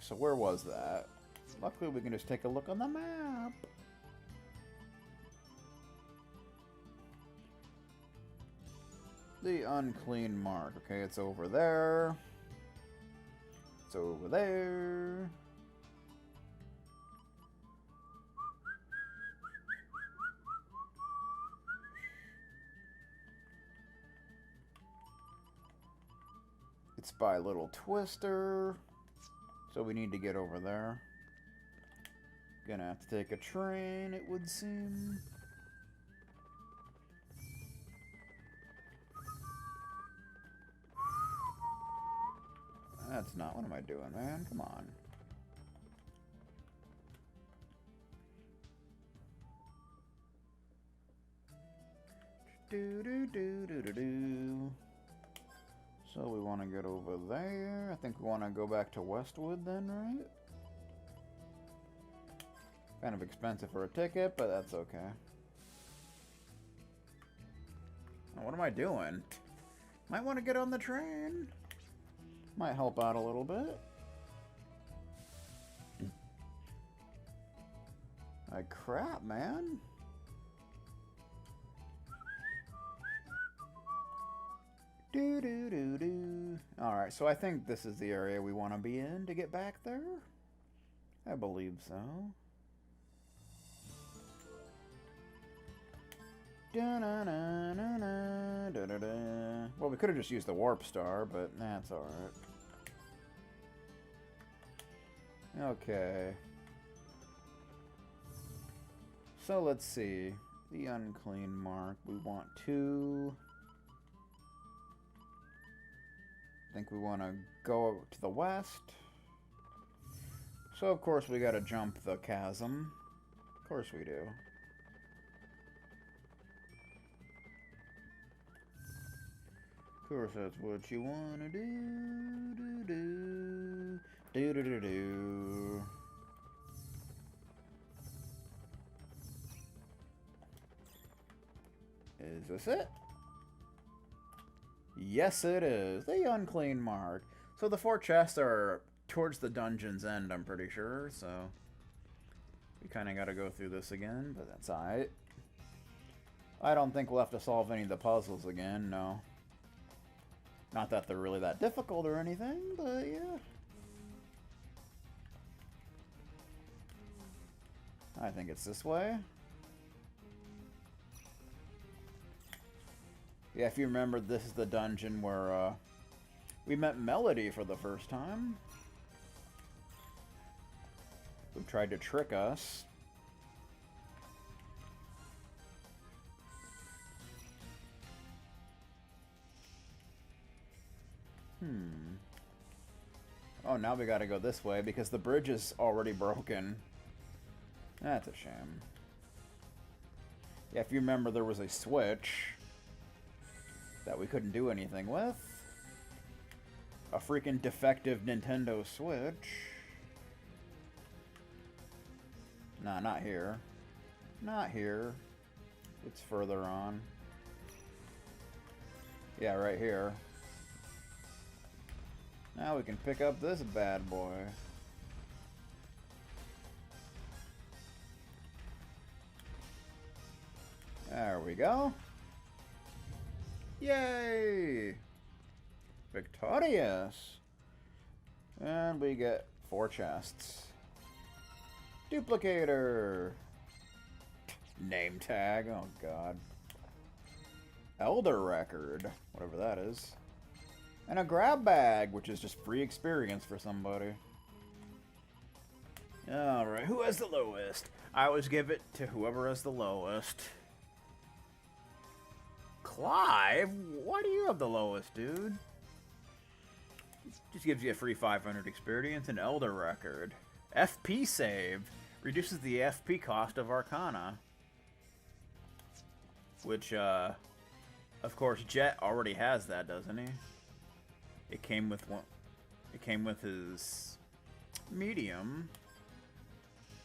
Alright, so where was that? Luckily we can just take a look on the map. The unclean mark. Okay, it's over there. It's over there. It's by Little Twister. So we need to get over there. Gonna have to take a train, it would seem. That's not... What am I doing, man? Come on. Do-do-do-do-do-do. So we want to get over there. I think we want to go back to Westwood then, right? Kind of expensive for a ticket, but that's okay. Oh, what am I doing? Might want to get on the train. Might help out a little bit. Like crap, man. Do-do-do-do. Alright, so I think this is the area we want to be in to get back there. I believe so. Da-na-na-na-na, well, we could have just used the warp star, but that's alright. Okay. So let's see. The unclean mark. We want 2. I think we want to go to the west. So of course we got to jump the chasm. Of course we do. Of course that's what you want to do. Do-do-do-do. Is this it? Yes, it is. The unclean mark. So the 4 chests are towards the dungeon's end, I'm pretty sure, so... We kind of got to go through this again, but that's alright. I don't think we'll have to solve any of the puzzles again, no. Not that they're really that difficult or anything, but yeah. I think it's this way. Yeah, if you remember, this is the dungeon where we met Melody for the first time. Who tried to trick us. Oh, now we gotta go this way because the bridge is already broken. That's a shame. Yeah, if you remember, there was a switch that we couldn't do anything with. A freaking defective Nintendo Switch. Nah, not here. Not here. It's further on. Yeah, right here. Now we can pick up this bad boy. There we go. Yay! Victorious! And we get 4 chests. Duplicator! Name tag, oh god. Elder record, whatever that is. And a grab bag, which is just free experience for somebody. Alright, who has the lowest? I always give it to whoever has the lowest. Clive? Why do you have the lowest, dude? Just gives you a free 500 experience and Elder record. FP save. Reduces the FP cost of Arcana. Which, of course, Jet already has that, doesn't he? It came with one. It came with his medium.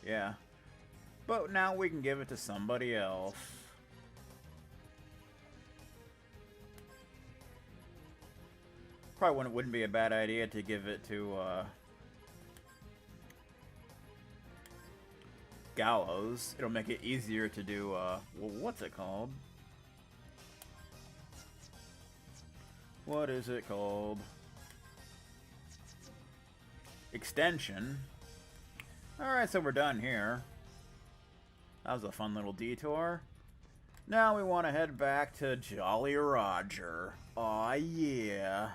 Yeah. But now we can give it to somebody else. Probably wouldn't be a bad idea to give it to gallows. It'll make it easier to do, well, what's it called? What is it called? Extension. Alright, so we're done here. That was a fun little detour. Now we want to head back to Jolly Roger. Aw, yeah.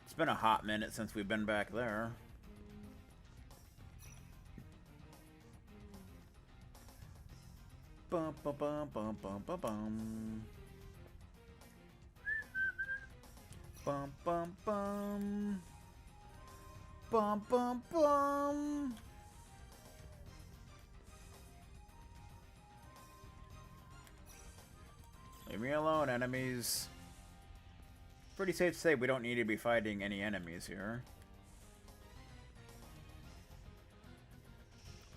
It's been a hot minute since we've been back there. Bum, bum, bum, bum, bum, bum, bum. Bum, bum, bum. Bum, bum, bum. Leave me alone, enemies. Pretty safe to say we don't need to be fighting any enemies here.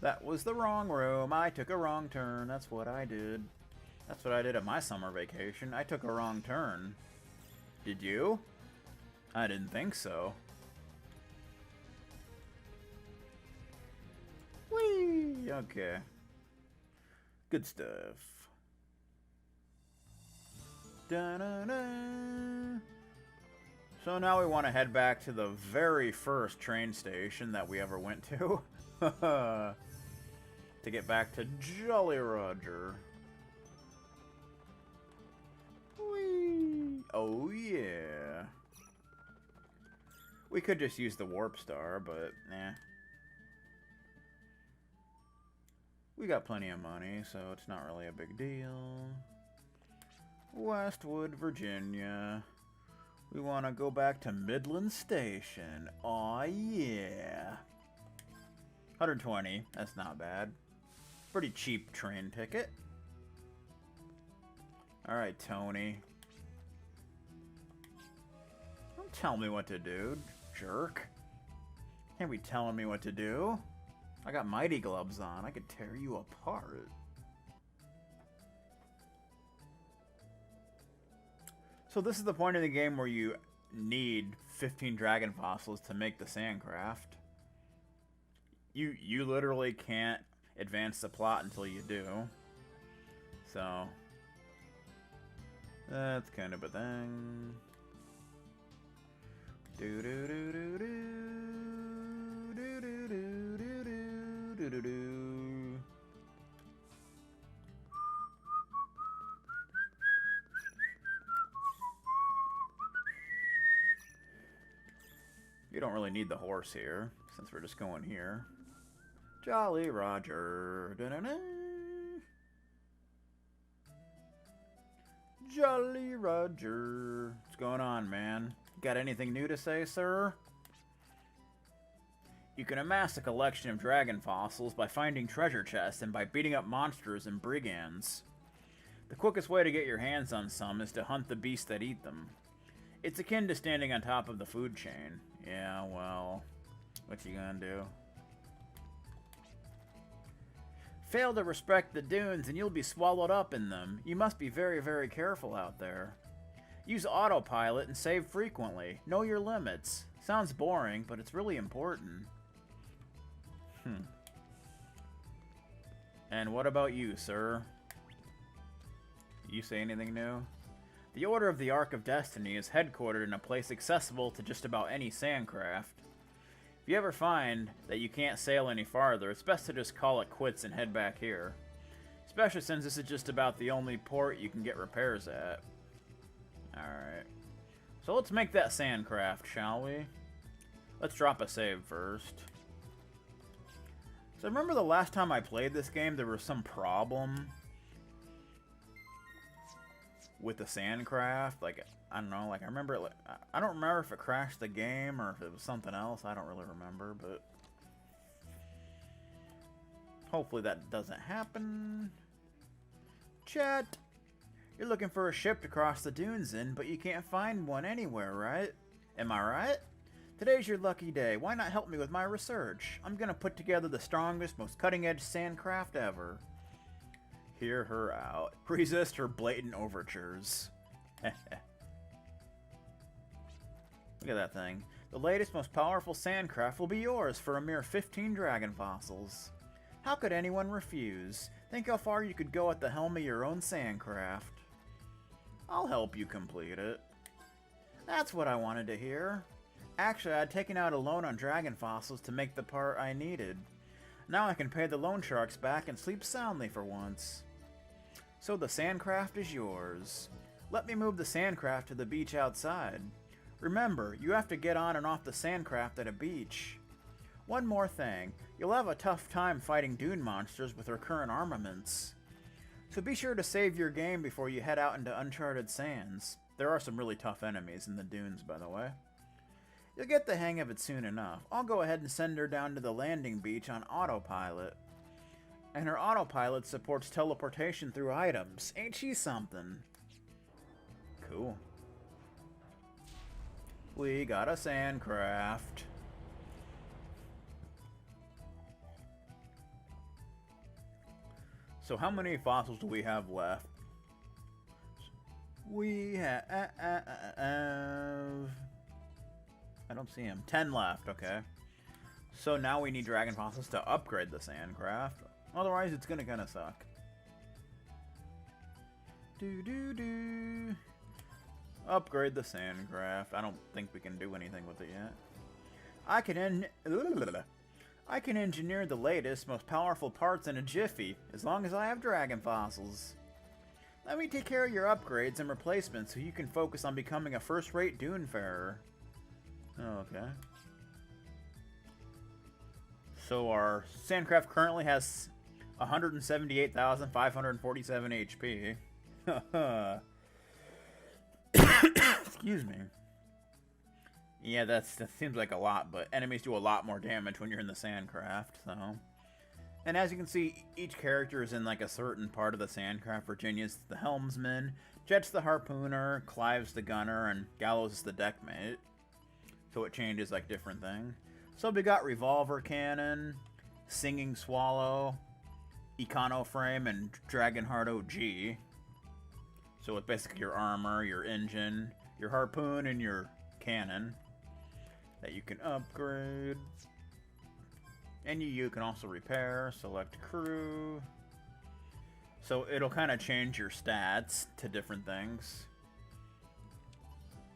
That was the wrong room. I took a wrong turn. That's what I did. That's what I did at my summer vacation. I took a wrong turn. Did you? I didn't think so. Whee! Okay. Good stuff. Da-da-da. So now we want to head back to the very first train station that we ever went to. To get back to Jolly Roger. Whee! Oh yeah. We could just use the warp star, but nah. We got plenty of money, so it's not really a big deal. Westwood, Virginia. We want to go back to Midland Station. Aw, yeah. 120. That's not bad. Pretty cheap train ticket. Alright, Tony. Don't tell me what to do, jerk. Can't be telling me what to do. I got mighty gloves on. I could tear you apart. So this is the point of the game where you need 15 dragon fossils to make the Sandcraft. You literally can't advance the plot until you do. So that's kind of a thing. Do do do do do do do do do do do. You don't really need the horse here, since we're just going here. Jolly Roger. Da-da-da. Jolly Roger. What's going on, man? Got anything new to say, sir? You can amass a collection of dragon fossils by finding treasure chests and by beating up monsters and brigands. The quickest way to get your hands on some is to hunt the beasts that eat them. It's akin to standing on top of the food chain. Yeah, well, what you gonna do? Fail to respect the dunes and you'll be swallowed up in them. You must be very, very careful out there. Use autopilot and save frequently. Know your limits. Sounds boring, but it's really important. And what about you, sir? You say anything new? The Order of the Ark of Destiny is headquartered in a place accessible to just about any Sandcraft. If you ever find that you can't sail any farther, it's best to just call it quits and head back here. Especially since this is just about the only port you can get repairs at. Alright. So let's make that Sandcraft, shall we? Let's drop a save first. So remember the last time I played this game, there was some problem with the Sandcraft? Like, I don't know, like, I remember it, like, I don't remember if it crashed the game or if it was something else. I don't really remember, but hopefully that doesn't happen. Chat, you're looking for a ship to cross the dunes in, but you can't find one anywhere, right? Am I right? Today's your lucky day. Why not help me with my research? I'm gonna put together the strongest, most cutting-edge Sandcraft ever. Hear her out. Resist her blatant overtures. Look at that thing. The latest, most powerful Sandcraft will be yours for a mere 15 dragon fossils. How could anyone refuse? Think how far you could go at the helm of your own Sandcraft. I'll help you complete it. That's what I wanted to hear. Actually, I'd taken out a loan on dragon fossils to make the part I needed. Now I can pay the loan sharks back and sleep soundly for once. So the Sandcraft is yours. Let me move the Sandcraft to the beach outside. Remember, you have to get on and off the Sandcraft at a beach. One more thing, you'll have a tough time fighting dune monsters with their current armaments. So be sure to save your game before you head out into uncharted sands. There are some really tough enemies in the dunes, by the way. You'll get the hang of it soon enough. I'll go ahead and send her down to the landing beach on autopilot. And her autopilot supports teleportation through items. Ain't she something? Cool. We got a Sandcraft. So how many fossils do we have left? We have... I don't see him. 10 left, okay. So now we need dragon fossils to upgrade the Sandcraft. Otherwise, it's gonna kinda suck. Upgrade the Sandcraft. I don't think we can do anything with it yet. I can engineer the latest, most powerful parts in a jiffy, as long as I have dragon fossils. Let me take care of your upgrades and replacements so you can focus on becoming a first-rate dunefarer. Okay. So our Sandcraft currently has 178,547 HP. Excuse me. Yeah, that seems like a lot, but enemies do a lot more damage when you're in the Sandcraft, so... And as you can see, each character is in like a certain part of the Sandcraft. Virginia's the helmsman, Jet's the harpooner, Clive's the gunner, and Gallows is the deckmate. So it changes like different things. So we got revolver cannon, singing swallow, econoframe, and Dragonheart OG. So it's basically your armor, your engine, your harpoon, and your cannon that you can upgrade. And you can also repair, select crew. So it'll kind of change your stats to different things.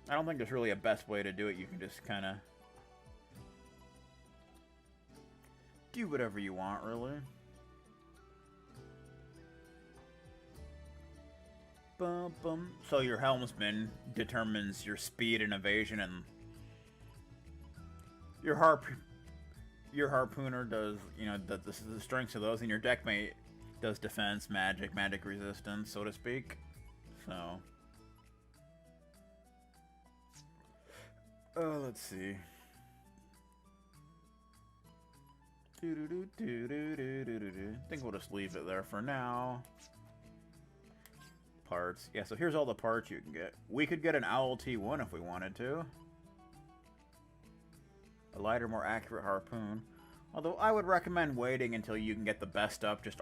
I don't think there's really a best way to do it. You can just kind of do whatever you want, really. Bum, bum. So your helmsman determines your speed and evasion, and your harpooner does, you know, the strengths of those, and your deckmate does defense, magic resistance, so to speak. So, let's see. I think we'll just leave it there for now. Parts. Yeah, so here's all the parts you can get. We could get an Owl T1 if we wanted to. A lighter, more accurate harpoon. Although I would recommend waiting until you can get the best stuff just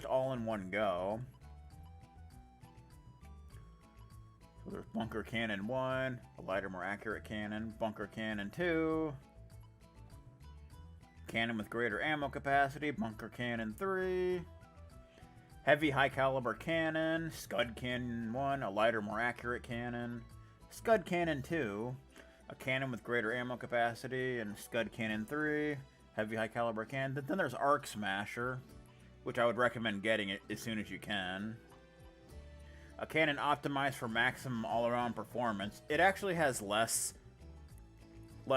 all in one go. So there's Bunker Cannon 1, a lighter, more accurate cannon, Bunker Cannon 2, cannon with greater ammo capacity, Bunker Cannon 3, heavy high caliber cannon, Scud Cannon 1, a lighter, more accurate cannon, Scud Cannon 2, a cannon with greater ammo capacity, and Scud Cannon 3, heavy high caliber cannon. Then there's Arc Smasher, which I would recommend getting it as soon as you can. A cannon optimized for maximum all-around performance. It actually has less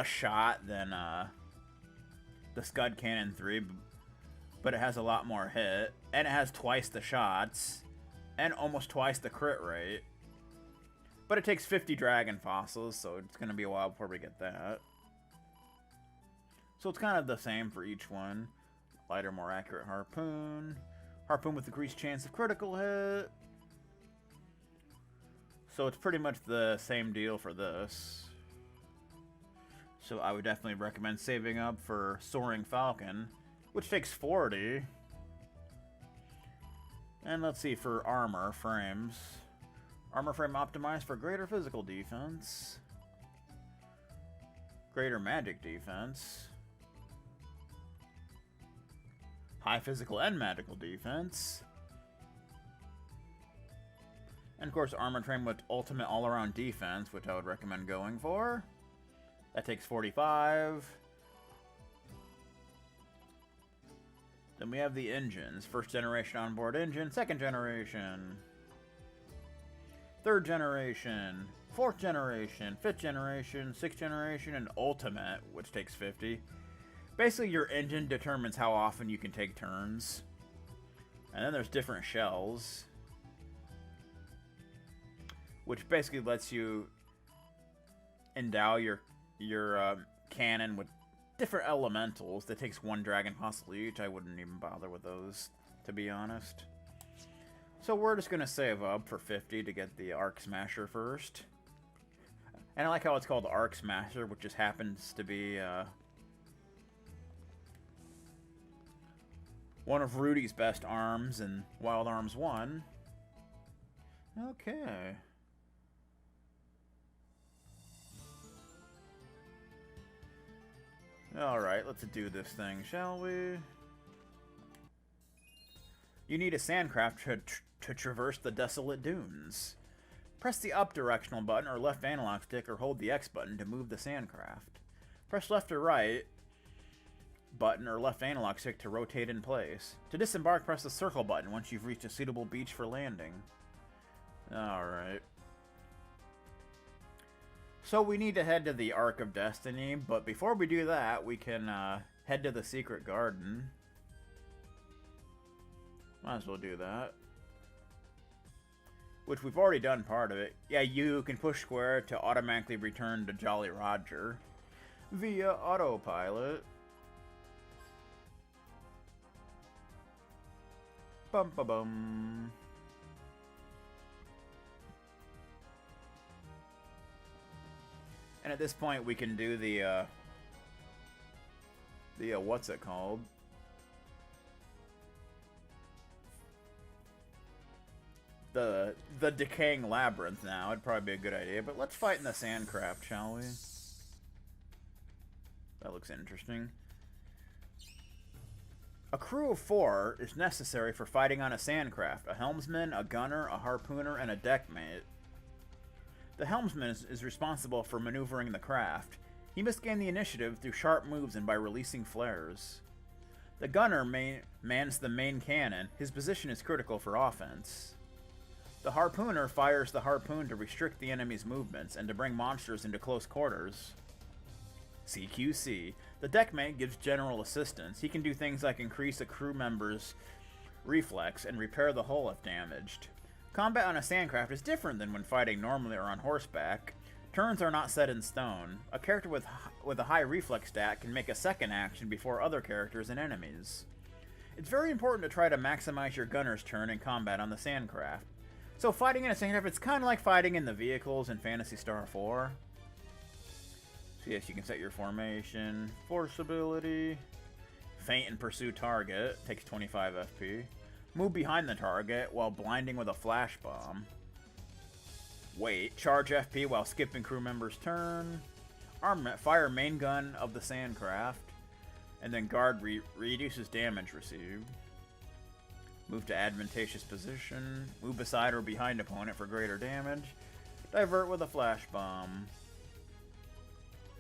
shot than the Scud Cannon 3, but it has a lot more hit, and it has twice the shots, and almost twice the crit rate. But it takes 50 dragon fossils, so it's going to be a while before we get that. So it's kind of the same for each one. Lighter, more accurate harpoon. Harpoon with decreased chance of critical hit. So it's pretty much the same deal for this. So I would definitely recommend saving up for Soaring Falcon, which takes 40. And let's see, for armor frames. Armor frame optimized for greater physical defense. Greater magic defense. High physical and magical defense. And of course, armor train with ultimate all-around defense, which I would recommend going for. That takes 45. Then we have the engines. First generation onboard engine, second generation, third generation, fourth generation, fifth generation, sixth generation, and ultimate, which takes 50. Basically, your engine determines how often you can take turns. And then there's different shells, which basically lets you endow your cannon with different elementals. That takes 1 dragon possible each. I wouldn't even bother with those, to be honest. So we're just going to save up for 50 to get the Arc Smasher first. And I like how it's called the Arc Smasher, which just happens to be one of Rudy's best arms in Wild Arms 1. Okay. Alright, let's do this thing, shall we? You need a Sandcraft to traverse the desolate dunes. Press the up directional button or left analog stick or hold the X button to move the Sandcraft. Press left or right button or left analog stick to rotate in place. To disembark, press the circle button once you've reached a suitable beach for landing. Alright. So we need to head to the Ark of Destiny, but before we do that, we can head to the Secret Garden. Might as well do that. Which we've already done part of it. Yeah, you can push square to automatically return to Jolly Roger via autopilot. Bum ba bum. And at this point, we can do the what's it called? The Decaying Labyrinth now. It'd probably be a good idea, but let's fight in the Sandcraft, shall we? That looks interesting. A crew of 4 is necessary for fighting on a Sandcraft. A helmsman, a gunner, a harpooner, and a deckmate. The helmsman is responsible for maneuvering the craft. He must gain the initiative through sharp moves and by releasing flares. The gunner mans the main cannon. His position is critical for offense. The harpooner fires the harpoon to restrict the enemy's movements and to bring monsters into close quarters. CQC. The deckmate gives general assistance. He can do things like increase a crew member's reflex and repair the hull if damaged. Combat on a Sandcraft is different than when fighting normally or on horseback. Turns are not set in stone. A character with a high reflex stat can make a second action before other characters and enemies. It's very important to try to maximize your gunner's turn in combat on the Sandcraft. So fighting in a Sandcraft, it's kind of like fighting in the vehicles in Phantasy Star 4. So yes, you can set your formation, force ability, feint and pursue target, takes 25 FP. Move behind the target while blinding with a flash bomb. Wait, charge FP while skipping crew member's turn. Armament, fire main gun of the Sandcraft. And then guard reduces damage received. Move to advantageous position. Move beside or behind opponent for greater damage. Divert with a flash bomb.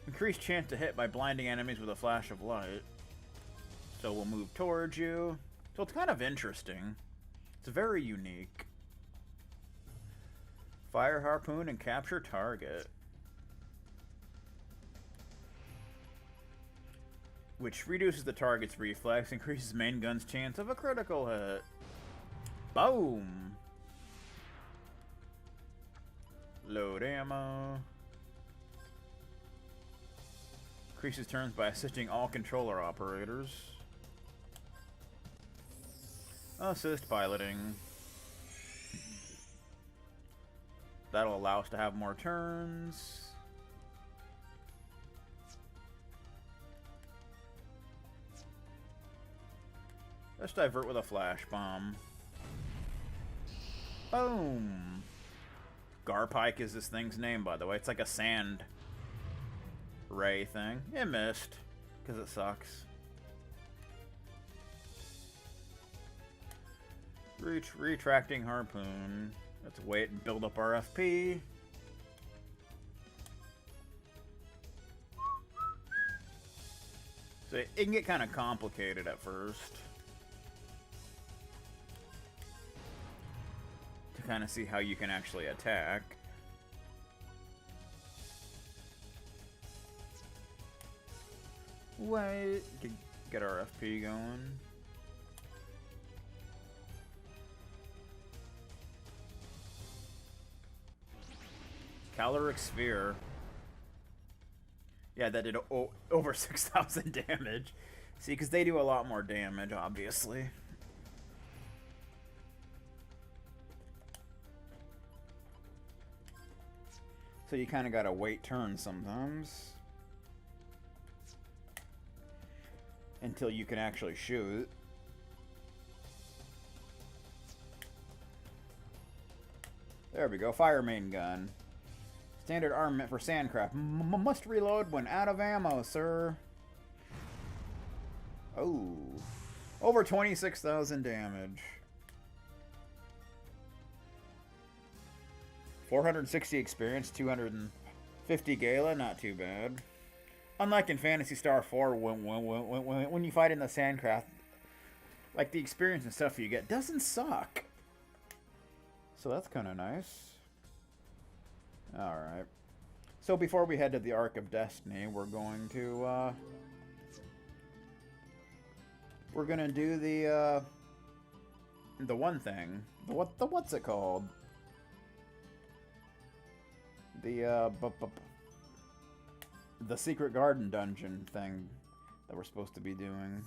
Increase chance to hit by blinding enemies with a flash of light. So we'll move towards you. So it's kind of interesting. It's very unique. Fire harpoon and capture target. Which reduces the target's reflex, increases main gun's chance of a critical hit. Boom! Load ammo. Increases turns by assisting all controller operators. Assist piloting. That'll allow us to have more turns. Let's divert with a flash bomb. Boom! Garpike is this thing's name, by the way. It's like a sand ray thing. It missed, because it sucks. Retracting harpoon. Let's wait and build up our FP. So it can get kind of complicated at first. To kind of see how you can actually attack. Wait. Get our FP going. Caloric Sphere. Yeah, that did over 6,000 damage. See, because they do a lot more damage, obviously. So you kind of gotta wait turns sometimes. Until you can actually shoot. There we go, fire main gun. Standard armament for Sandcraft. Must reload when out of ammo, sir. Oh. Over 26,000 damage. 460 experience, 250 Gala, not too bad. Unlike in Phantasy Star 4, when you fight in the Sandcraft, like the experience and stuff you get doesn't suck. So that's kind of nice. Alright. So before we head to the Ark of Destiny, we're going to do the one thing. What's it called? The Secret Garden dungeon thing that we're supposed to be doing.